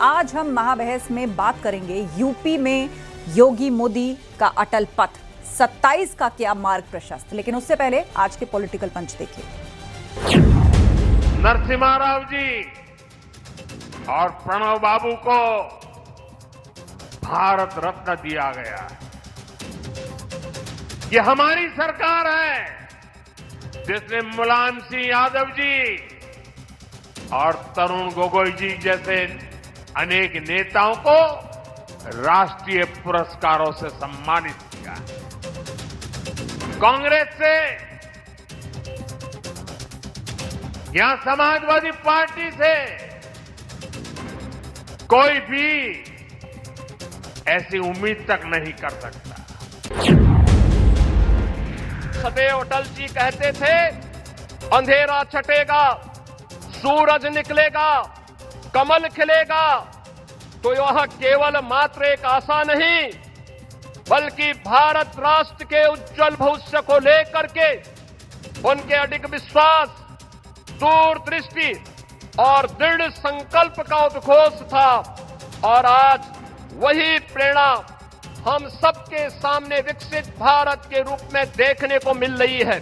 आज हम महाबहस में बात करेंगे यूपी में योगी मोदी का अटल पथ 27 का क्या मार्ग प्रशस्त। लेकिन उससे पहले आज के पॉलिटिकल पंच देखिए। नरसिम्हा राव जी और प्रणव बाबू को भारत रत्न दिया गया। ये हमारी सरकार है जिसने मुलायम सिंह यादव जी और तरुण गोगोई जी जैसे अनेक नेताओं को राष्ट्रीय पुरस्कारों से सम्मानित किया। कांग्रेस से या समाजवादी पार्टी से कोई भी ऐसी उम्मीद तक नहीं कर सकता। सदैव अटल जी कहते थे, अंधेरा छटेगा, सूरज निकलेगा, कमल खिलेगा। तो यह केवल मात्र एक आशा नहीं, बल्कि भारत राष्ट्र के उज्जवल भविष्य को लेकर के उनके अडिग विश्वास, दूरदृष्टि और दृढ़ संकल्प का उद्घोष था। और आज वही प्रेरणा हम सबके सामने विकसित भारत के रूप में देखने को मिल रही है।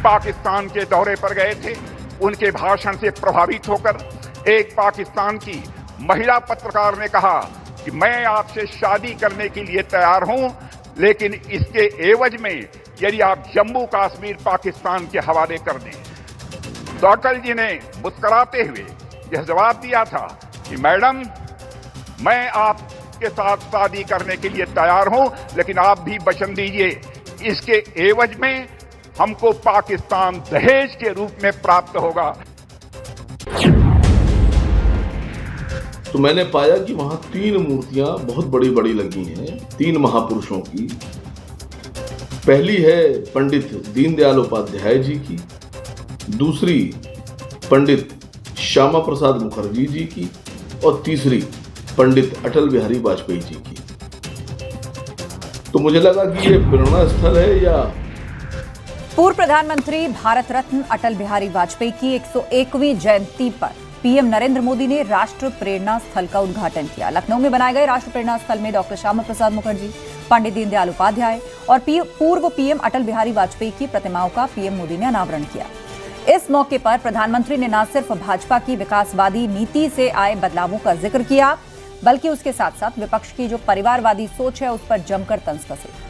पाकिस्तान के दौरे पर गए थे, उनके भाषण से प्रभावित होकर एक पाकिस्तान की महिला पत्रकार ने कहा कि मैं आपसे शादी करने के लिए तैयार हूं, लेकिन इसके एवज में यदि आप जम्मू कश्मीर पाकिस्तान के हवाले कर दें। तो अटल जी ने मुस्कुराते हुए यह जवाब दिया था कि मैडम, मैं आपके साथ शादी करने के लिए तैयार हूं, लेकिन आप भी वचन दीजिए, इसके एवज में हमको पाकिस्तान दहेज के रूप में प्राप्त होगा। तो मैंने पाया कि वहां 3 मूर्तियां बहुत बड़ी बड़ी लगी हैं, 3 महापुरुषों की। पहली है पंडित दीनदयाल उपाध्याय जी की, दूसरी पंडित श्यामा प्रसाद मुखर्जी जी की और तीसरी पंडित अटल बिहारी वाजपेयी जी की। तो मुझे लगा कि ये प्रेरणा स्थल है या पूर्व प्रधानमंत्री भारत रत्न अटल बिहारी वाजपेयी की 101वीं जयंती पर पीएम नरेंद्र मोदी ने राष्ट्र प्रेरणा स्थल का उद्घाटन किया। लखनऊ में बनाए गए राष्ट्र प्रेरणा स्थल में डॉक्टर श्यामा प्रसाद मुखर्जी, पंडित दीनदयाल उपाध्याय और पूर्व पीएम अटल बिहारी वाजपेयी की प्रतिमाओं का पीएम मोदी ने अनावरण किया। इस मौके पर प्रधानमंत्री ने न सिर्फ भाजपा की विकासवादी नीति से आए बदलावों का जिक्र किया, बल्कि उसके साथ साथ विपक्ष की जो परिवारवादी सोच है उस पर जमकर तंज कसे।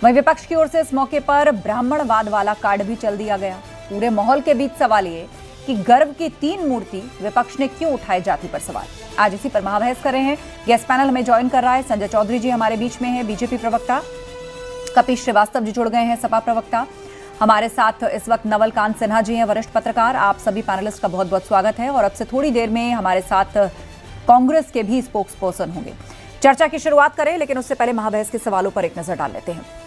वहीं विपक्ष की ओर से इस मौके पर ब्राह्मणवाद वाला कार्ड भी चल दिया गया। पूरे माहौल के बीच सवाल ये कि गर्व की 3 मूर्ति विपक्ष ने क्यों उठाए जाति पर सवाल। आज इसी पर महाबहस कर रहे हैं। गेस्ट पैनल हमें ज्वाइन कर रहा है। संजय चौधरी जी हमारे बीच में है, बीजेपी प्रवक्ता। कपिल श्रीवास्तव जी जुड़ गए हैं, सपा प्रवक्ता। हमारे साथ इस वक्त नवल कांत सिन्हा जी हैं, वरिष्ठ पत्रकार। आप सभी पैनलिस्ट का बहुत बहुत स्वागत है। और अब से थोड़ी देर में हमारे साथ कांग्रेस के भी स्पोक्स पर्सन होंगे। चर्चा की शुरुआत करें, लेकिन उससे पहले महाबहस के सवालों पर एक नजर डाल लेते हैं।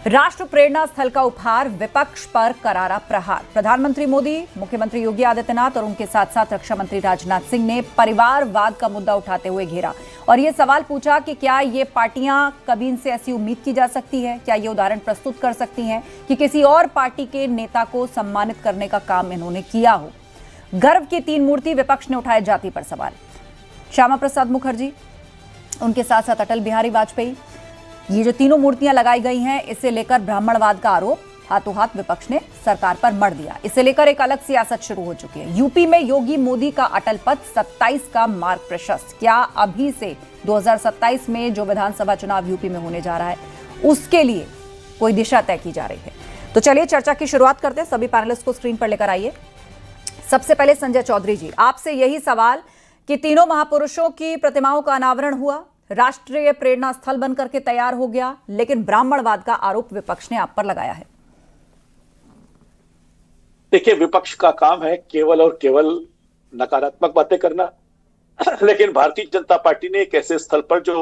राष्ट्र प्रेरणा स्थल का उपहार, विपक्ष पर करारा प्रहार। प्रधानमंत्री मोदी, मुख्यमंत्री योगी आदित्यनाथ और उनके साथ साथ रक्षा मंत्री राजनाथ सिंह ने परिवारवाद का मुद्दा उठाते हुए घेरा और ये सवाल पूछा कि क्या ये पार्टियां कभी इनसे ऐसी उम्मीद की जा सकती है, क्या ये उदाहरण प्रस्तुत कर सकती हैं कि किसी और पार्टी के नेता को सम्मानित करने का काम इन्होंने किया हो। गर्व की 3 मूर्ति, विपक्ष ने उठाए जाति पर सवाल। श्यामा प्रसाद मुखर्जी, उनके साथ साथ अटल बिहारी वाजपेयी, ये जो तीनों मूर्तियां लगाई गई हैं, इसे लेकर ब्राह्मणवाद का आरोप हाथों हाथ विपक्ष ने सरकार पर मढ़ दिया। इसे लेकर एक अलग सियासत शुरू हो चुकी है। यूपी में योगी मोदी का अटल पथ 27 का मार्ग प्रशस्त। क्या अभी से 2027 में जो विधानसभा चुनाव यूपी में होने जा रहा है उसके लिए कोई दिशा तय की जा रही है? तो चलिए चर्चा की शुरुआत करते हैं। सभी पैनलिस्ट को स्क्रीन पर लेकर आइए। सबसे पहले संजय चौधरी जी, आपसे यही सवाल कि तीनों महापुरुषों की प्रतिमाओं का अनावरण हुआ, राष्ट्रीय प्रेरणा स्थल बनकर के तैयार हो गया, लेकिन ब्राह्मणवाद का आरोप विपक्ष ने आप पर लगाया है। देखिए, विपक्ष का काम है केवल और केवल नकारात्मक बातें करना। लेकिन भारतीय जनता पार्टी ने एक ऐसे स्थल पर, जो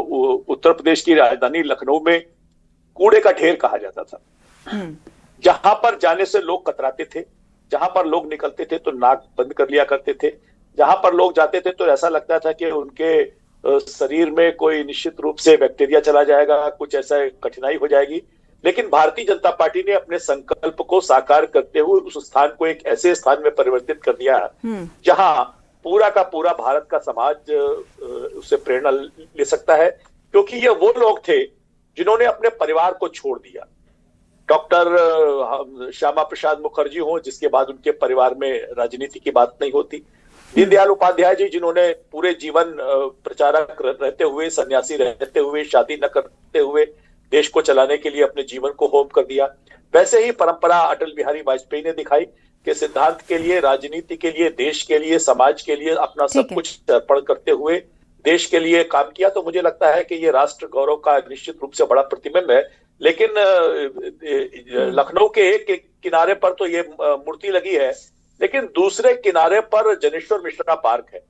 उत्तर प्रदेश की राजधानी लखनऊ में कूड़े का ढेर कहा जाता था, जहां पर जाने से लोग कतराते थे, जहां पर लोग निकलते थे तो नाक बंद कर लिया करते थे, जहां पर लोग जाते थे तो ऐसा लगता था कि उनके शरीर में कोई निश्चित रूप से बैक्टीरिया चला जाएगा, कुछ ऐसा कठिनाई हो जाएगी। लेकिन भारतीय जनता पार्टी ने अपने संकल्प को साकार करते हुए उस स्थान को एक ऐसे स्थान में परिवर्तित कर दिया जहां पूरा का पूरा भारत का समाज उससे प्रेरणा ले सकता है, क्योंकि ये वो लोग थे जिन्होंने अपने परिवार को छोड़ दिया। डॉक्टर श्यामा प्रसाद मुखर्जी हो, जिसके बाद उनके परिवार में राजनीति की बात नहीं होती। दीनदयाल उपाध्याय जी, जिन्होंने पूरे जीवन प्रचारक रहते हुए, सन्यासी रहते हुए, शादी न करते हुए देश को चलाने के लिए अपने जीवन को होम कर दिया। वैसे ही परंपरा अटल बिहारी वाजपेयी ने दिखाई कि सिद्धांत के लिए, राजनीति के लिए, देश के लिए, समाज के लिए अपना सब कुछ अर्पण करते हुए देश के लिए काम किया। तो मुझे लगता है कि ये राष्ट्र गौरव का निश्चित रूप से बड़ा प्रतिबिंब है। लेकिन लखनऊ के एक किनारे पर तो ये मूर्ति लगी है, लेकिन दूसरे किनारे पर जनेश्वर मिश्रा पार्क है।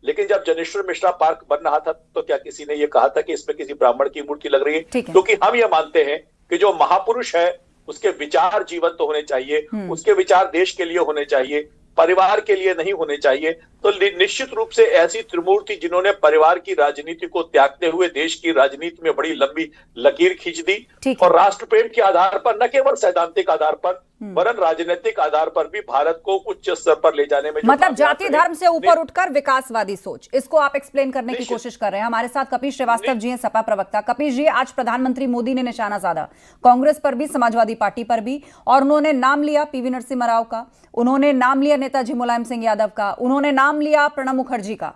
लेकिन जब जनेश्वर मिश्रा पार्क बन रहा था तो क्या किसी ने ये कहा था कि इसमें किसी ब्राह्मण की मूर्ति लग रही है? क्योंकि हम ये मानते हैं कि जो महापुरुष है उसके विचार जीवंत तो होने चाहिए, उसके विचार देश के लिए होने चाहिए, परिवार के लिए नहीं होने चाहिए। तो निश्चित रूप से ऐसी त्रिमूर्ति जिन्होंने परिवार की राजनीति को त्यागते हुए देश की राजनीति में बड़ी लंबी लकीर खींच दी और राष्ट्र प्रेम के आधार पर, न केवल सैद्धांतिक आधार पर वरन राजनीतिक आधार पर भी भारत को उच्च स्तर पर ले जाने में, मतलब जाति धर्म से ऊपर उठकर विकासवादी सोच, इसको आप एक्सप्लेन करने की कोशिश कर रहे हैं। हमारे साथ कपिल श्रीवास्तव जी हैं, सपा प्रवक्ता। कपिल जी, आज प्रधानमंत्री मोदी ने निशाना साधा कांग्रेस पर भी, समाजवादी पार्टी पर भी, और उन्होंने नाम लिया पीवी नरसिम्हा राव का, उन्होंने नाम लिया नेताजी मुलायम सिंह यादव का, उन्होंने नाम लिया प्रणब मुखर्जी का।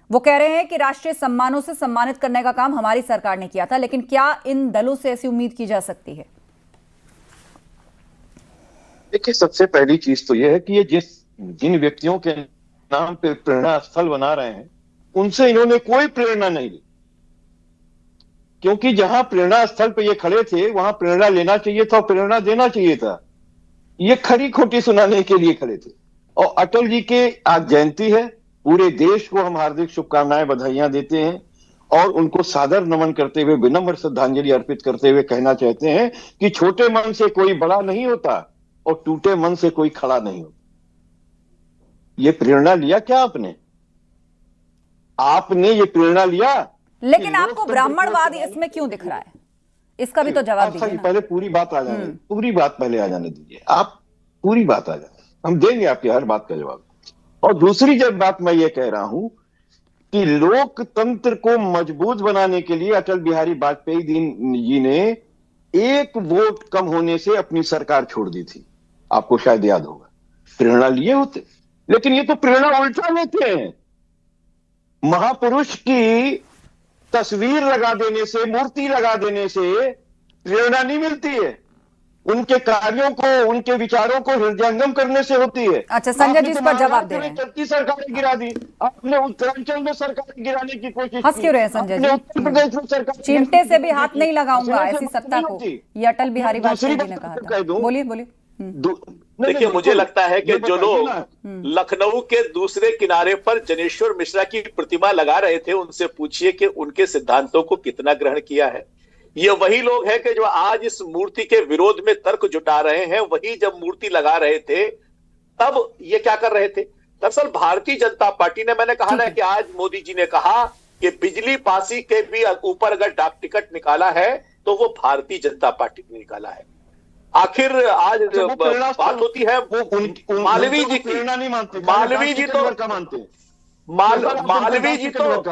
वो कह रहे हैं कि राष्ट्रीय सम्मानों से सम्मानित करने का काम हमारी सरकार ने किया था। लेकिन क्या इन दलों से ऐसी उम्मीद की जा सकती है? देखिए, सबसे पहली चीज तो यह है कि ये जिन व्यक्तियों के नाम पे प्रेरणा स्थल बना रहे हैं उनसे इन्होंने कोई प्रेरणा नहीं ली, क्योंकि जहां प्रेरणा स्थल पे ये खड़े थे वहां प्रेरणा लेना चाहिए था, प्रेरणा देना चाहिए था। ये खरी खोटी सुनाने के लिए खड़े थे। और अटल जी के आज जयंती है, पूरे देश को हम हार्दिक शुभकामनाएं, बधाइयां देते हैं और उनको सादर नमन करते हुए, विनम्र श्रद्धांजलि अर्पित करते हुए कहना चाहते हैं कि छोटे मन से कोई बड़ा नहीं होता और टूटे मन से कोई खड़ा नहीं होता। ये प्रेरणा लिया क्या आपने? आपने ये प्रेरणा लिया? लेकिन आपको ब्राह्मणवाद इसमें क्यों दिख रहा है? इसका भी तो जवाब दीजिए ना। पहले पूरी बात आ जाने, पूरी बात पहले आ जाने दीजिए। आप पूरी बात आ जाए, हम देंगे आपकी हर बात का जवाब। और दूसरी जब बात मैं ये कह रहा हूं कि लोकतंत्र को मजबूत बनाने के लिए अटल बिहारी वाजपेयी जी ने एक वोट कम होने से अपनी सरकार छोड़ दी थी। आपको शायद याद होगा, प्रेरणा लिए होते। लेकिन ये तो प्रेरणा उल्टा लेते हैं। महापुरुष की तस्वीर लगा देने से, मूर्ति लगा देने से प्रेरणा नहीं मिलती है। उनके कार्यों को, उनके विचारों को हृदयंगम करने से होती है। अच्छा, संजय जी इस पर जवाब दे रहे हैं। 36 सरकारें गिरा दी आपने, उत्तरांचल में सरकार गिराने की कोशिश, हंस क्यों रहे हैं संजय जी? उत्तर प्रदेश में सरकार, चिमटे से भी हाथ नहीं लगाऊंगा ऐसी सत्ता को, ये अटल बिहारी वाजपेयी जी ने कहा था। बोलिए बोलिए। देखिए, मुझे लगता है कि जो लोग लखनऊ के दूसरे किनारे पर जनेश्वर मिश्रा की प्रतिमा लगा रहे थे, उनसे पूछिए कि उनके सिद्धांतों को कितना ग्रहण किया है। ये वही लोग हैं कि जो आज इस मूर्ति के विरोध में तर्क जुटा रहे हैं। वही जब मूर्ति लगा रहे थे तब ये क्या कर रहे थे? दरअसल भारतीय जनता पार्टी ने, मैंने कहा ना कि आज मोदी जी ने कहा कि बिजली पासी के भी ऊपर अगर डाक टिकट निकाला है तो वो भारतीय जनता पार्टी ने निकाला है। आखिर आज बात होती है मालवीय जी की। मालवीय जी तो मालवीय जी तो मालवीय जी तो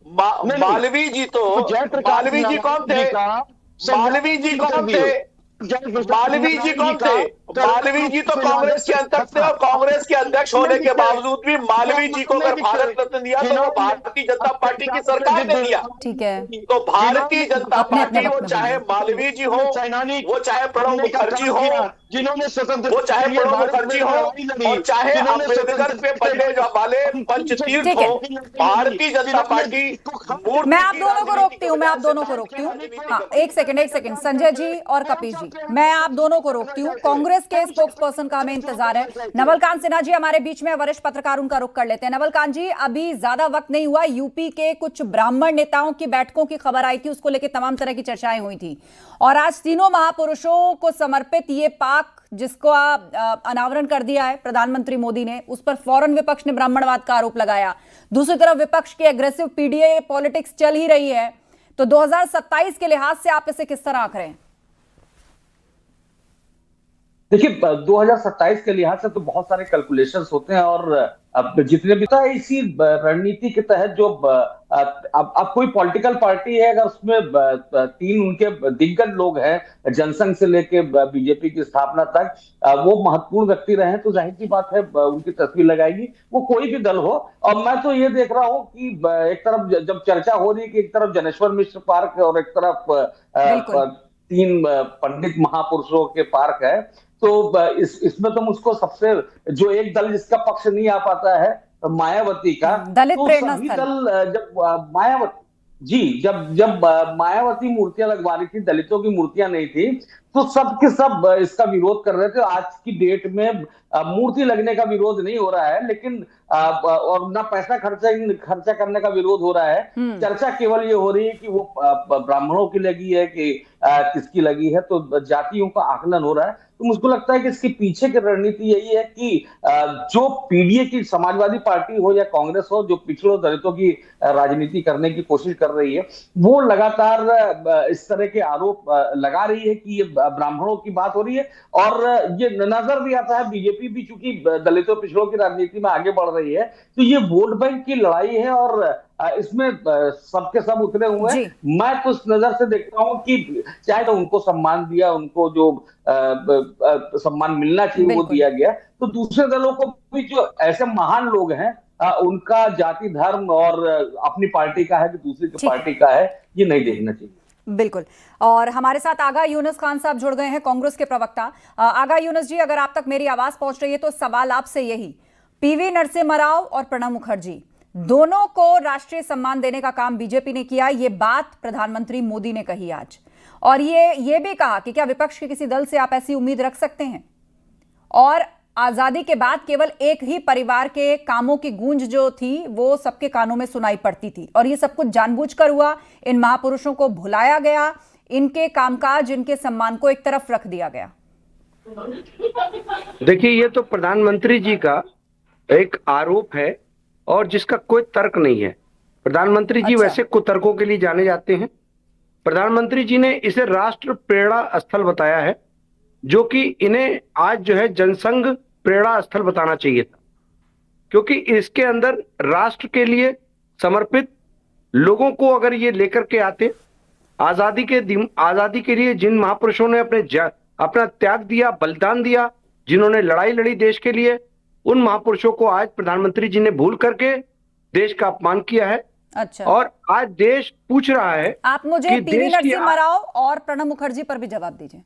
मालवीय जी कौन थे? मालवीय जी कौन थे? मालवीय जी कौन थे? मालवीय जी तो कांग्रेस के अध्यक्ष थे और कांग्रेस के अध्यक्ष होने के बावजूद भी मालवीय जी को अगर भारत रत्न दिया तो वो भारतीय जनता पार्टी की सरकार ने दिया। ठीक है, तो भारतीय जनता पार्टी, वो चाहे मालवीय जी हो, वो चाहे प्रणब मुखर्जी हो, जिन्होंने स्वतंत्र, वो चाहे प्रणब मुखर्जी हो और चाहे अम्बेडकर पे बनने वाले पंचतीर्थ हो, भारतीय जनता पार्टी। मैं आप दोनों को रोकती हूँ, हाँ, एक सेकंड संजय जी और कपिल जी, मैं आप दोनों को रोकती हूँ। कांग्रेस के स्पोक्स पर्सन का हमें इंतजार है। नवलकांत सिन्हा जी हमारे बीच में, वरिष्ठ पत्रकार, उनका रुख कर लेते हैं। नवलकांत जी, अभी ज्यादा वक्त नहीं हुआ, यूपी के कुछ ब्राह्मण नेताओं की बैठकों की खबर आई थी, उसको लेकर तमाम तरह की चर्चाएं हुई थी। और आज तीनों महापुरुषों को समर्पित ये पाक जिसको अनावरण कर दिया है प्रधानमंत्री मोदी ने, उस पर फौरन विपक्ष ने ब्राह्मणवाद का आरोप लगाया। दूसरी तरफ विपक्ष की एग्रेसिव पीडीए पॉलिटिक्स चल ही रही है। तो 2027 के लिहाज से आप इसे किस तरह आंक रहे हैं? देखिए 2027 के लिहाज से तो बहुत सारे कैलकुलेशंस होते हैं, और अब जितने भी था इसी रणनीति के तहत जो अब कोई पॉलिटिकल पार्टी है, अगर उसमें 3 उनके दिग्गज लोग हैं, जनसंघ से लेके बीजेपी की स्थापना तक, वो महत्वपूर्ण व्यक्ति रहे, तो जाहिर सी बात है उनकी तस्वीर लगाएगी, वो कोई भी दल हो। और मैं तो ये देख रहा हूँ कि एक तरफ जब चर्चा हो रही है कि एक तरफ जनेश्वर मिश्र पार्क और एक तरफ 3 पंडित महापुरुषों के पार्क है, तो इसमें तो मुझको सबसे जो एक दल जिसका पक्ष नहीं आ पाता है मायावती का, दलित तो प्रेरणा सभी स्थल। दल जब मायावती जब मायावती मूर्तियां लगवा रही थी, दलितों की मूर्तियां नहीं थी, तो सब के सब इसका विरोध कर रहे थे। आज की डेट में मूर्ति लगने का विरोध नहीं हो रहा है, लेकिन और ना पैसा खर्चा करने का विरोध हो रहा है। चर्चा केवल ये हो रही है कि वो ब्राह्मणों की लगी है कि किसकी लगी है, तो जातियों का आकलन हो रहा है। तो मुझको लगता है कि इसके पीछे की रणनीति यही है कि जो पीडीए की समाजवादी पार्टी हो या कांग्रेस हो, जो पिछड़ों दलितों की राजनीति करने की कोशिश कर रही है, वो लगातार इस तरह के आरोप लगा रही है कि ये ब्राह्मणों की बात हो रही है। और ये नजर भी आता है, बीजेपी भी चूंकि दलितों पिछड़ों की राजनीति में आगे बढ़ रही है, तो ये वोट बैंक की लड़ाई है, और इसमें सबके सब उतरे हुए हैं। मैं तो इस नजर से देखता हूं कि चाहे तो उनको सम्मान दिया, उनको जो सम्मान मिलना चाहिए वो दिया गया, तो दूसरे दलों को भी जो ऐसे महान लोग हैं उनका जाति धर्म और अपनी पार्टी का है कि दूसरी की पार्टी का है, ये नहीं देखना चाहिए। बिल्कुल। और हमारे साथ आगा यूनुस खान साहब जुड़ गए हैं, कांग्रेस के प्रवक्ता। आगा यूनुस जी, अगर आप तक मेरी आवाज पहुंच रही है तो सवाल आपसे यही, पीवी नरसिम्हा राव और प्रणब मुखर्जी दोनों को राष्ट्रीय सम्मान देने का काम बीजेपी ने किया, ये बात प्रधानमंत्री मोदी ने कही आज, और ये भी कहा कि क्या विपक्ष के किसी दल से आप ऐसी उम्मीद रख सकते हैं? और आजादी के बाद केवल एक ही परिवार के कामों की गूंज जो थी वो सबके कानों में सुनाई पड़ती थी, और ये सब कुछ जानबूझकर हुआ, इन महापुरुषों को भुलाया गया, इनके कामकाज, इनके सम्मान को एक तरफ रख दिया गया। देखिए, ये तो प्रधानमंत्री जी का एक आरोप है और जिसका कोई तर्क नहीं है। प्रधानमंत्री जी वैसे कुतर्कों के लिए जाने जाते हैं। प्रधानमंत्री जी ने इसे राष्ट्र प्रेरणा स्थल बताया है, जो कि इन्हें आज जो है जनसंघ प्रेरणा स्थल बताना चाहिए था, क्योंकि इसके अंदर राष्ट्र के लिए समर्पित लोगों को अगर ये लेकर के आते, आजादी के लिए जिन महापुरुषों ने अपना त्याग दिया, बलिदान दिया, जिन्होंने लड़ाई लड़ी देश के लिए, उन महापुरुषों को आज प्रधानमंत्री जी ने भूल करके देश का अपमान किया है। और आज देश पूछ रहा है। आप मुझे पीवी नरसिम्हा राव और प्रणब मुखर्जी पर भी जवाब दीजिए।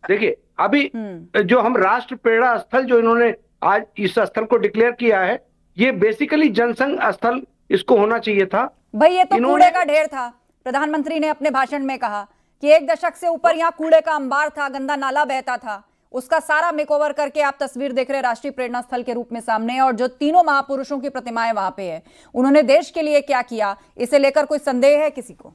देखिए, अभी जो हम राष्ट्र प्रेरणा स्थल जो इन्होंने आज इस स्थल को डिक्लेयर किया है, ये बेसिकली जनसंघ स्थल इसको होना चाहिए था। भाई ये तो कूड़े का ढेर था। प्रधानमंत्री ने अपने भाषण में कहा कि 1 दशक से ऊपर यहाँ कूड़े का अंबार था, गंदा नाला बहता था, उसका सारा मेकओवर करके आप तस्वीर देख रहे हैं राष्ट्रीय प्रेरणा स्थल के रूप में सामने, और जो तीनों महापुरुषों की प्रतिमाएं वहां पे है, उन्होंने देश के लिए क्या किया, इसे लेकर कोई संदेह है किसी को?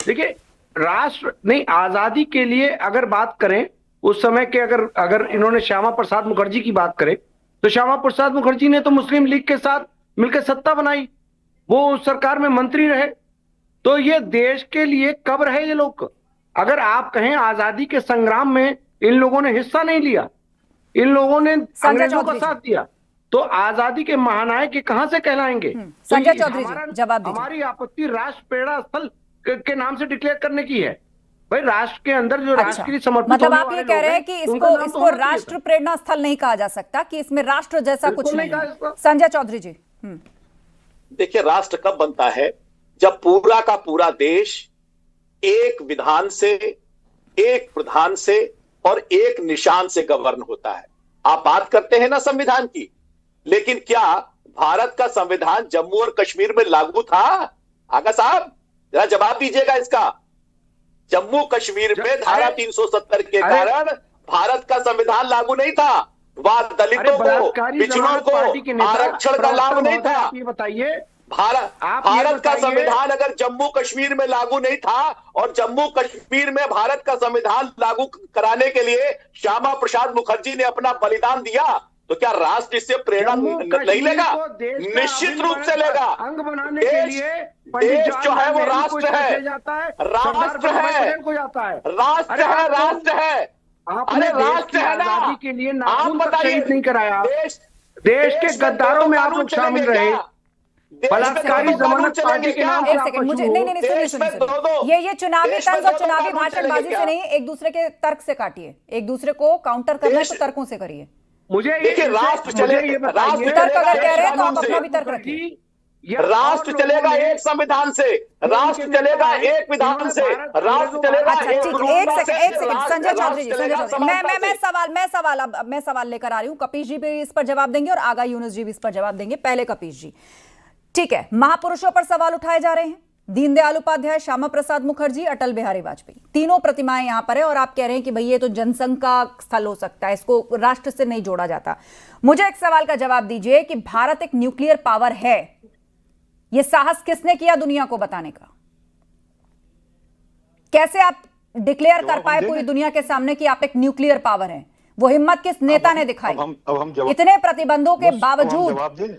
देखिए, राष्ट्र नहीं, आजादी के लिए अगर बात करें उस समय के, अगर इन्होंने श्यामा प्रसाद मुखर्जी की बात करें, तो श्यामा प्रसाद मुखर्जी ने तो मुस्लिम लीग के साथ मिलकर सत्ता बनाई, वो उस सरकार में मंत्री रहे। तो ये देश के लिए कब रहे ये लोग? अगर आप कहें आजादी के संग्राम में इन लोगों ने हिस्सा नहीं लिया, इन लोगों ने अंग्रेजों का साथ दिया, तो आजादी के महानायक कहां से कहलाएंगे? संजय चौधरी जी जवाब दीजिए। हमारी आपत्ति राष्ट्र प्रेरणा स्थल के नाम से डिक्लेयर करने की है। भाई राष्ट्र के अंदर जो राष्ट्र के लिए समर्पित, मतलब आप ये कह रहे हैं कि इसको राष्ट्र प्रेरणा स्थल नहीं कहा जा सकता, कि इसमें राष्ट्र जैसा कुछ नहीं है। संजय चौधरी जी, देखिए, राष्ट्र कब बनता है? जब पूरा का पूरा देश एक विधान से, एक प्रधान से और एक निशान से गवर्न होता है। आप बात करते हैं ना संविधान की, लेकिन क्या भारत का संविधान जम्मू और कश्मीर में लागू था? आगा साहब जरा जवाब दीजिएगा इसका। जम्मू कश्मीर में धारा 370 के कारण भारत का संविधान लागू नहीं था, वहां दलितों को, पिछड़ों को आरक्षण का लाभ नहीं था। ये बताइए, भारत का संविधान अगर जम्मू कश्मीर में लागू नहीं था और जम्मू कश्मीर में भारत का संविधान लागू कराने के लिए श्यामा प्रसाद मुखर्जी ने अपना बलिदान दिया, तो क्या राष्ट्र इससे प्रेरणा नहीं लेगा? निश्चित रूप से लेगा। अंग बनाने के लिए देश जो है वो राष्ट्र है, राष्ट्र है, राष्ट्र है, राष्ट्र है। आपने अरे देश राष्ट्र की है ना, आजादी के लिए आप नाखून तक बताइए, शहीद नहीं कराया। देश देश के में गद्दारों में आप कानून लोग शामिल चलेंगे रहे। क्या? देश में बलात्कारी दो कानून जमानत पार्टी चलेंगे के क्या? नाम से एक आप सेकंड, पशु मुझे हो। नहीं नहीं नहीं, सुनिए देश में सुनिए दो-दो, सुनिए। ये चुनावी देश में तंज और दो-दो चुनावी कानून भाषणबाजी चलेंगे से क्या? नहीं, एक दूसरे के तर्क से काटिए। एक दूसरे को काउंटर करना है तो देश- तर्कों से करिए। मुझे ये देखिए, राष्ट्र मुझे चले- ये बताइए, राष्ट्र तर्क अगर कह रहे हैं तो आप कानून से। अपना भी तर्क रखिए। राष्ट्र चलेगा एक संविधान से, राष्ट्र चलेगा एक विधान से, राष्ट्र चलेगा अच्छा एक ठीक, कानून एक से, सेकंड संजय राष्ट्र चौधरी जी, संजय चलेगा चौधरी, मैं समानता से। सवाल लेकर आ रही हूँ। कपीश जी भी इस पर जवाब देंगे और आगा यूनुस जी भी इस पर जवाब देंगे। पहले कपीश जी, ठीक है, महापुरुषों पर सवाल उठाए जा रहे हैं। दीनदयाल उपाध्याय, श्यामा प्रसाद मुखर्जी, अटल बिहारी वाजपेयी, तीनों प्रतिमाएं यहां पर है और आप कह रहे हैं कि भाई ये तो जनसंघ का स्थल हो सकता है, इसको राष्ट्र से नहीं जोड़ा जाता। मुझे एक सवाल का जवाब दीजिए कि भारत एक न्यूक्लियर पावर है, ये साहस किसने किया दुनिया को बताने का? कैसे आप डिक्लेयर कर पाए पूरी दुनिया के सामने कि आप एक न्यूक्लियर पावर हैं? वो हिम्मत किस नेता ने दिखाई? इतने प्रतिबंधों के बावजूद।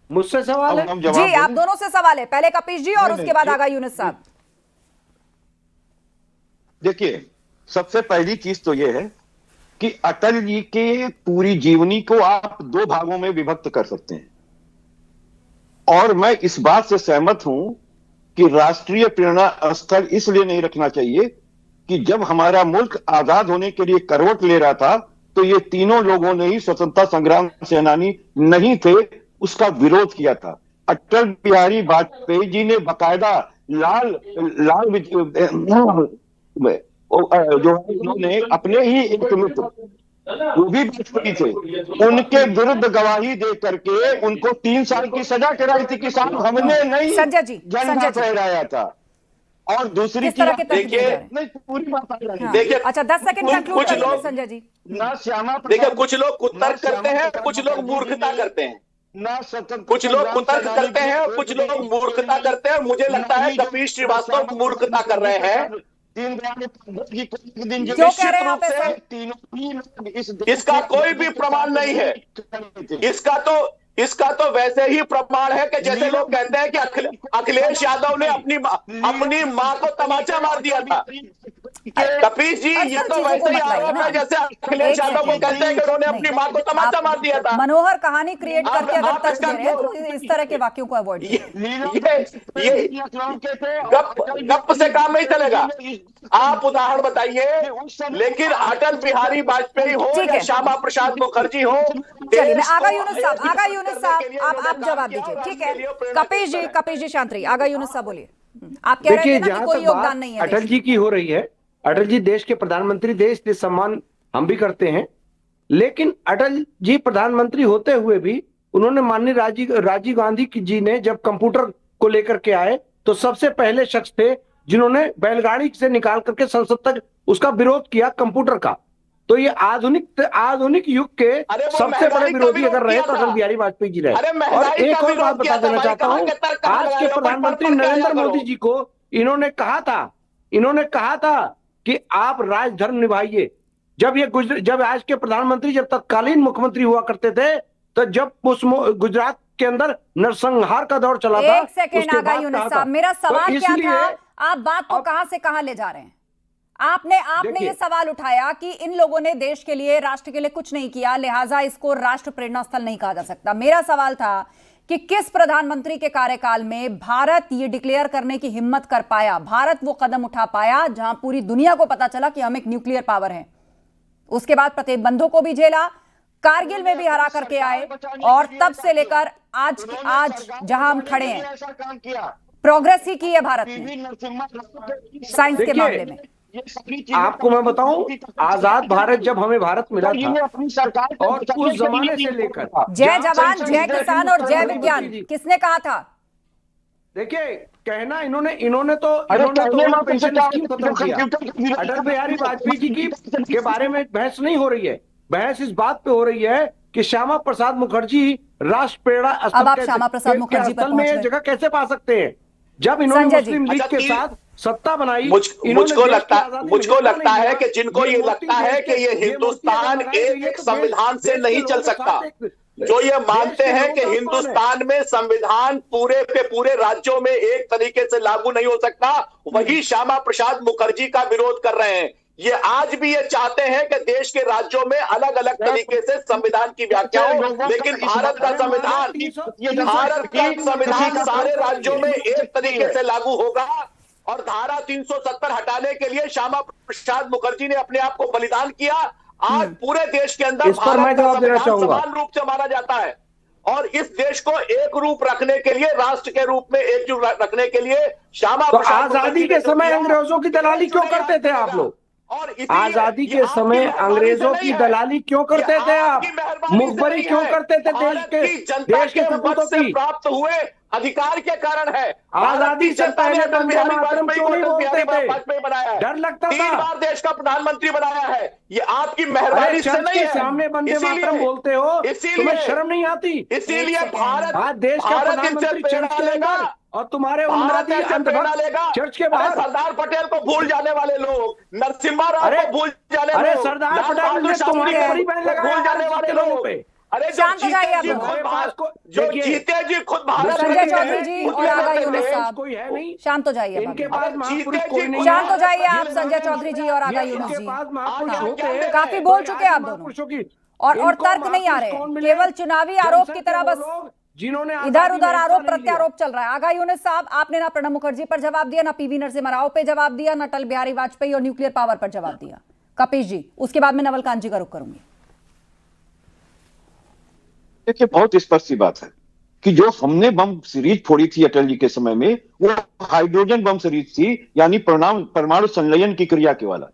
मुझसे सवाल है जी, आप दोनों से सवाल है, पहले कपीश जी और उसके बाद आगा यूनुस साहब। देखिए, सबसे पहली चीज तो यह है कि अटल जी के पूरी जीवनी को आप दो भागों में विभक्त कर सकते हैं, और मैं इस बात से सहमत हूं कि राष्ट्रीय प्रेरणा स्थल इसलिए नहीं रखना चाहिए कि जब हमारा मुल्क आजाद होने के लिए करवट ले रहा था तो ये तीनों लोगों ने ही स्वतंत्रता संग्राम सेनानी नहीं थे, उसका विरोध किया था। अटल बिहारी वाजपेयी जी ने बाकायदा लाल जो है उन्होंने अपने ही एक मित्र, वो भी वाजपेयी थे, उनके विरुद्ध गवाही दे करके उनको 3 साल की सजा कराई थी कि साहब हमने नहीं झंडा फहराया था। और दूसरी चीज नहीं, पूरी बात आ रही है। देखिए, अच्छा 10 सेकंड कंक्लूड करिए संजय जी। ना श्यामा, देखिए, कुछ लोग कुतर्क करते हैं, कुछ लोग मूर्खता करते हैं। कुछ लोग कुतर्क करते हैं और कुछ लोग मूर्खता करते हैं। मुझे लगता है कपीश श्रीवास्तव मूर्खता कर रहे हैं। क्यों कह रहे हैं आप ऐसा? इसका कोई भी प्रमाण नहीं है। इसका तो वैसे ही प्रमाण है कि जैसे लोग कहते हैं कि अखिलेश यादव ने अपनी मां को तमाचा मार दिया था। कपीश जी, ये तो वैसे ही आरोप है जैसे अखिलेश यादव को कहते हैं कि उन्होंने अपनी मां को तमाचा मार दिया था। मनोहर कहानी क्रिएट करके अगर तर्क दे रहे हैं तो इस तरह के वाक्यों को अवॉइड ये गप से काम नहीं चलेगा। आप उदाहरण बताइए, लेकिन अटल बिहारी वाजपेयी हो या श्यामा प्रसाद मुखर्जी हो। चलिए, मैं आगा यूनुस साहब, आप जवाब दीजिए, ठीक है? कपीश जी शांत रहिए। आगा यूनुस साहब बोलिए। आप कह रहे हैं ना कि कोई योगदान नहीं है। अटल जी की हो रही है, अटल जी देश के प्रधानमंत्री, देश के सम्मान हम भी करते हैं, लेकिन अटल जी प्रधानमंत्री होते हुए भी उन्होंने माननीय राजीव गांधी जी ने जब कंप्यूटर को लेकर के आए तो सबसे पहले शख्स थे जिन्होंने बैलगाड़ी से निकाल करके संसद तक उसका विरोध किया कंप्यूटर का। तो ये आधुनिक युग के सबसे बड़े विरोधी अगर रहे तो अटल बिहारी वाजपेयी जी रहे। और एक और बात बता देना चाहता हूँ, आज के प्रधानमंत्री नरेंद्र मोदी जी को इन्होंने कहा था कि आप राजधर्म निभाइए। जब आज के प्रधानमंत्री जब तत्कालीन मुख्यमंत्री हुआ करते थे तो जब उस गुजरात के अंदर नरसंहार का दौर चला था। एक सेकेंड आगा यूनुस साहब, मेरा सवाल क्या था? आप बात को कहां से कहां ले जा रहे हैं? आपने ये सवाल उठाया कि इन लोगों ने देश के लिए, राष्ट्र के लिए कुछ नहीं किया, लिहाजा इसको राष्ट्र प्रेरणा स्थल नहीं कहा जा सकता। मेरा सवाल था कि किस प्रधानमंत्री के कार्यकाल में भारत ये डिक्लेयर करने की हिम्मत कर पाया, भारत वो कदम उठा पाया जहां पूरी दुनिया को पता चला कि हम एक न्यूक्लियर पावर हैं। उसके बाद प्रतिबंधों को भी झेला, कारगिल में भी हरा करके आए, और तब से लेकर आज जहां हम खड़े हैं प्रोग्रेस ही की है भारत ने साइंस के मामले में। आपको मैं बताऊं, आजाद भारत जब हमें भारत मिला था और उस जमाने से लेकर जय जवान, जय किसान और जय विज्ञान किसने कहा था? देखिए, कहना इन्होंने तो पेंशन स्कीम खत्म किया। अटल बिहारी वाजपेयी जी की के बारे में बहस नहीं हो रही है, बहस इस बात पे हो रही है कि श्यामा प्रसाद मुखर्जी राष्ट्र प्रेरणा स्थल में जगह कैसे पा सकते हैं जब इन्होंने मुस्लिम लीग के साथ सत्ता बनाई। मुझको लगता है कि जिनको ये लगता है कि ये हिंदुस्तान एक संविधान से नहीं चल सकता, जो ये मानते हैं कि हिंदुस्तान में संविधान पूरे के पूरे राज्यों में एक तरीके से लागू नहीं हो सकता, वही श्यामा प्रसाद मुखर्जी का विरोध कर रहे हैं। ये आज भी ये चाहते हैं कि देश के राज्यों में अलग अलग तरीके से संविधान की व्याख्या हो, लेकिन भारत का संविधान सारे राज्यों में एक तरीके से लागू होगा। और धारा 370 हटाने के लिए श्यामा प्रसाद मुखर्जी ने अपने आप को बलिदान किया। आज पूरे देश के अंदर भारत का संविधान समान रूप से माना जाता है, और इस देश को एक रूप रखने के लिए, राष्ट्र के रूप में एकजुट रखने के लिए श्यामा प्रसाद आजादी के समय अंग्रेजों की दलाली क्यों करते थे आप लोग? और आजादी के समय अंग्रेजों की दलाली क्यों करते थे आप? मुखबरी क्यों करते थे देश के सपूतों की? प्राप्त हुए अधिकार के कारण है। आजादी से पहले वंदे मातरम क्यों नहीं बोलते थे? डर लगता था। 3 बार देश का प्रधानमंत्री बनाया है, ये आपकी मेहरबानी से नहीं है। सामने वंदे मातरम बोलते हो, तुम्हें शर्म नहीं आती? इसीलिए भारत आज देश का प्रधानमंत्री चर्च के अंदर और तुम्हारे उन्नति अंधभक्त चर्च के बाहर। सरदार पटेल को भूल जाने वाले लोग, नरसिम्हा राव को भूल जाने वाले लोग, सरदार पटेल ने तुम्हारे बड़ी बहन भूल जाने वाले लोगों पे। अरे शांत हो जाइए आप जो जीते जी खुद भारत, संजय चौधरी जी और आगा यूनुस साहब, कोई है नहीं शांत हो जाइए। इनके पास महापुरुष कोई नहीं। शांत हो जाइए आप संजय चौधरी जी और आगा यूनुस जी। काफी बोल चुके हैं आप दोनों, और तर्क नहीं आ रहे, केवल चुनावी आरोप की तरह बस जिन्होंने इधर उधर आरोप प्रत्यारोप चल रहा है। आगा यूनुस साहब, आपने ना प्रणब मुखर्जी पर जवाब दिया, ना पीवी नरसिम्हा राव पे जवाब दिया, ना अटल बिहारी वाजपेयी और न्यूक्लियर पावर पर जवाब दिया। कपिश जी, उसके बाद में नवल कांत जी का रुख करूंगी। देखिए, बहुत स्पष्ट सी बात है कि जो हमने बम सीरीज फोड़ी थी अटल जी के समय में, वो हाइड्रोजन बम सीरीज थी, यानी परमाणु संलयन की क्रिया के वाला।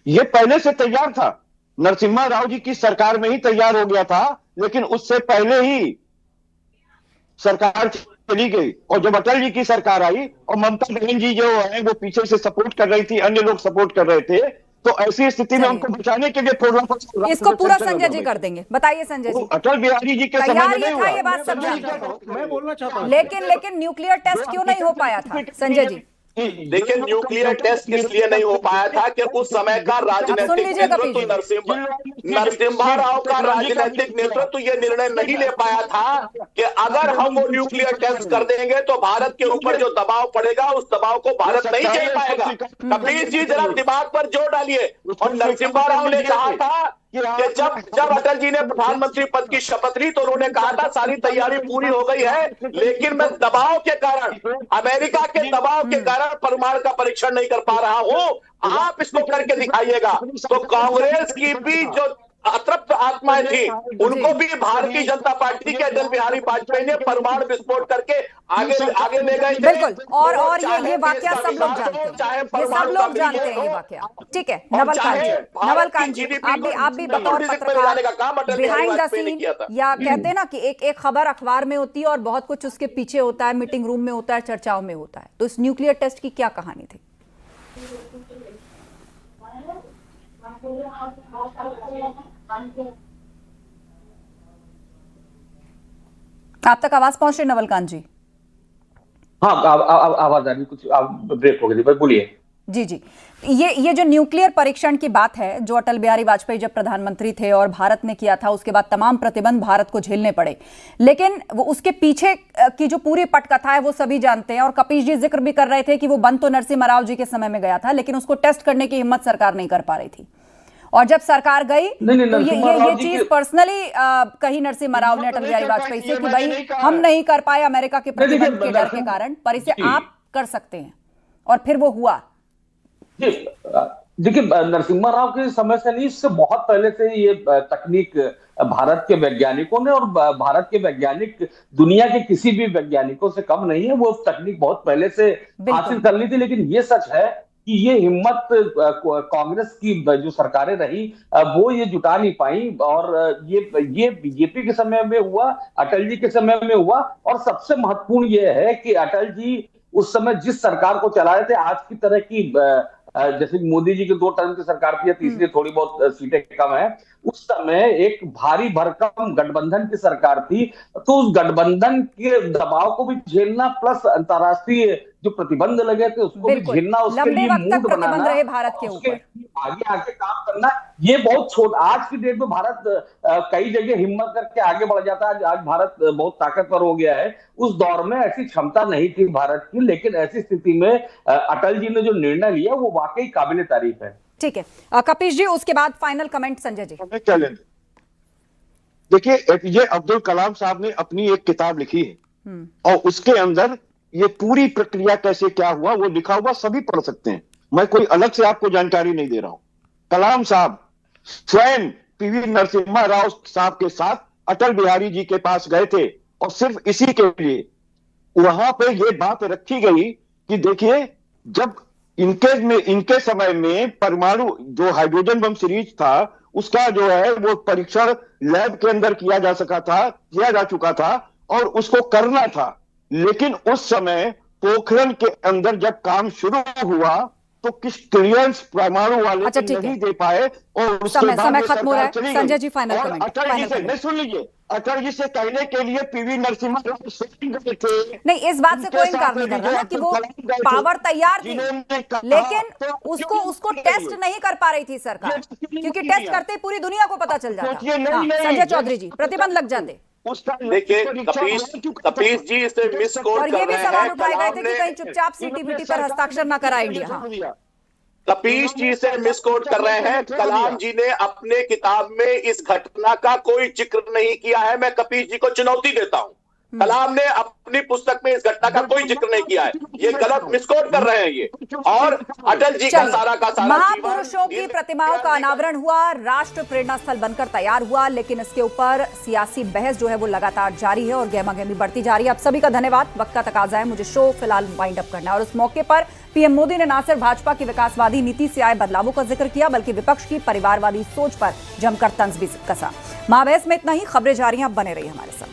ये पहले से तैयार था, नरसिम्हा राव जी की सरकार में ही तैयार हो गया था, लेकिन उससे पहले ही सरकार चली गई। और जब अटल जी की सरकार आई और ममता बहन जी जो है वो पीछे से सपोर्ट कर रही थी, अन्य लोग सपोर्ट कर रहे थे, तो ऐसी स्थिति में उनको बचाने के लिए इसको पूरा संजय जी कर देंगे। बताइए संजय जी। अटल बिहारी जी के समय में नहीं हुआ। ये बात सब जानते हैं, मैं बोलना चाहता हूं, लेकिन न्यूक्लियर टेस्ट क्यों नहीं हो पाया था संजय जी? देखिए, न्यूक्लियर टेस्ट इसलिए नहीं हो पाया था कि उस समय का राजनीतिक नेतृत्व, नरसिम्हा राव का राजनीतिक नेतृत्व ये निर्णय नहीं ले पाया था कि अगर हम वो न्यूक्लियर टेस्ट कर देंगे तो भारत के ऊपर जो दबाव पड़ेगा, उस दबाव को भारत नहीं झेल पाएगा। कपिल जी जरा दिमाग पर जोर डालिए। और नरसिम्हा राव ने कहा था कि जब अटल जी ने प्रधानमंत्री पद की शपथ ली तो उन्होंने कहा था सारी तैयारी पूरी हो गई है, लेकिन मैं दबाव के कारण, अमेरिका के दबाव के कारण परमाणु का परीक्षण नहीं कर पा रहा हूं, आप इसको करके दिखाइएगा। तो कांग्रेस की भी जो अतृप्त आत्माएं थी, उनको भी भारतीय जनता पार्टी के अटल बिहारी वाजपेयी ने परमाणु विस्फोट करके आगे ले गए। बिल्कुल, और ये वाकया सब लोग जानते हैं, ये सब लोग जानते हैं ये वाकया। ठीक है, नवल कांत जी, आप भी बतौर पत्रकार बिहाइंड द सीन, या कहते हैं ना कि एक खबर अखबार में होती है और बहुत कुछ उसके पीछे होता है, मीटिंग रूम में होता है, चर्चाओं में होता है, तो इस न्यूक्लियर टेस्ट की क्या कहानी थी? आप तक आवाज पहुंच रही नवल कांत जी? हाँ, आवाज आ रही, कुछ ब्रेक हो गई, बोलिए। जी जी, ये जो न्यूक्लियर परीक्षण की बात है, जो अटल बिहारी वाजपेयी जब प्रधानमंत्री थे और भारत ने किया था, उसके बाद तमाम प्रतिबंध भारत को झेलने पड़े, लेकिन वो उसके पीछे की जो पूरी पटकथा है वो सभी जानते हैं। और कपिश जी जिक्र भी कर रहे थे कि वो बंद तो नरसिम्हा राव जी के समय में गया था, लेकिन उसको टेस्ट करने की हिम्मत सरकार नहीं कर पा रही थी। और जब सरकार गई तो ये चीज पर्सनली कही नरसिम्हा राव ने अटल बिहारी वाजपेयी से कि भाई हम नहीं कर पाए अमेरिका के प्रतिबंध के डर के कारण, पर इसे आप कर सकते हैं, और फिर वो हुआ। देखिए, नरसिम्हा राव के समय से नहीं, इससे बहुत पहले से ये तकनीक भारत के वैज्ञानिकों ने, और भारत के वैज्ञानिक दुनिया के किसी भी वैज्ञानिकों से कम नहीं है, वो तकनीक बहुत पहले से हासिल कर ली थी। लेकिन ये सच है कि ये हिम्मत कांग्रेस की जो सरकारें रही वो ये जुटा नहीं पाई, और ये बीजेपी के समय में हुआ, अटल जी के समय में हुआ। और सबसे महत्वपूर्ण ये है कि अटल जी उस समय जिस सरकार को चला रहे थे, आज की तरह की जैसे मोदी जी के 2 टर्म की सरकार थी, तीसरी थोड़ी बहुत सीटें कम है, उस समय एक भारी भरकम गठबंधन की सरकार थी। तो उस गठबंधन के दबाव को भी झेलना, प्लस अंतर्राष्ट्रीय जो प्रतिबंध लगे थे उसको भी झेलना, उसके लिए मूड बनाना, रहे भारत के ऊपर आगे काम करना, ये बहुत छोटा। आज की डेट में भारत कई जगह हिम्मत करके आगे बढ़ जाता है। आज भारत बहुत ताकतवर हो गया है, उस दौर में ऐसी क्षमता नहीं थी भारत की। लेकिन ऐसी स्थिति में अटल जी ने जो निर्णय लिया वो वाकई काबिले तारीफ है। ठीक है कपीश जी, उसके बाद फाइनल कमेंट संजय जी। क्या लें? देखिए, एपीजे अब्दुल कलाम साहब ने अपनी एक किताब लिखी है और उसके अंदर ये पूरी प्रक्रिया कैसे क्या हुआ वो लिखा हुआ, सभी पढ़ सकते हैं। मैं कोई अलग से आपको जानकारी नहीं दे रहा हूं। कलाम साहब स्वयं पीवी नरसिम्हा राव साहब के साथ अटल बिहारी जी के पास गए थे और सिर्फ इसी के लिए वहां पे ये बात रखी गई कि देखिए, जब इनके समय में परमाणु जो हाइड्रोजन बम सीरीज था उसका जो है वो परीक्षण लैब के अंदर किया जा चुका था और उसको करना था, लेकिन उस समय पोखरण के अंदर जब काम शुरू हुआ तो किस क्लियरेंस परमाणु वाले नहीं दे पाए और उसके समय खत्म हो रहा है। Sanjay ji final comment. अटल जी से नहीं, सुन लीजिए, अटल जी से कहने के लिए पीवी नरसिम्हा राव थे। नहीं, इस बात से कोई इनकार नहीं कर रहा ना कि वो पावर तैयार थी, लेकिन उसको टेस्ट नहीं कर पा रही थी सरकार, क्योंकि टेस्ट करते पूरी दुनिया को पता चल जाता। संजय चौधरी जी, प्रतिबंध लग जाते। देखिए, कपीश जी इसे मिस कोट और ये भी सवाल उठाए गए थे कि कहीं चुपचाप सीटीबीटी पर हस्ताक्षर न करा इंडिया। कपीश जी से मिसकोट कर रहे हैं। कलाम जी ने अपने किताब में इस घटना का कोई जिक्र नहीं किया है। मैं कपीश जी को चुनौती देता हूं, कलाम ने अपनी पुस्तक में इस घटना का कोई जिक्र नहीं किया है। ये गलत मिसकोट कर रहे हैं ये। और अटल जी का सारा महापुरुषों की प्रतिमाओं का अनावरण हुआ, राष्ट्र प्रेरणा स्थल बनकर तैयार हुआ, लेकिन इसके ऊपर सियासी बहस जो है वो लगातार जारी है और गहमागहमी बढ़ती जा रही है। आप सभी का धन्यवाद। वक्त का तकाजा है, मुझे शो फिलहाल वाइंड अप करना है। और उस मौके पर पीएम मोदी ने न सिर्फ भाजपा की विकासवादी नीति से आए बदलावों का जिक्र किया, बल्कि विपक्ष की परिवारवादी सोच पर जमकर तंज भी कसा। महाबहस में इतना ही। खबरें जारी हैं, आप बने रहिए हमारे साथ।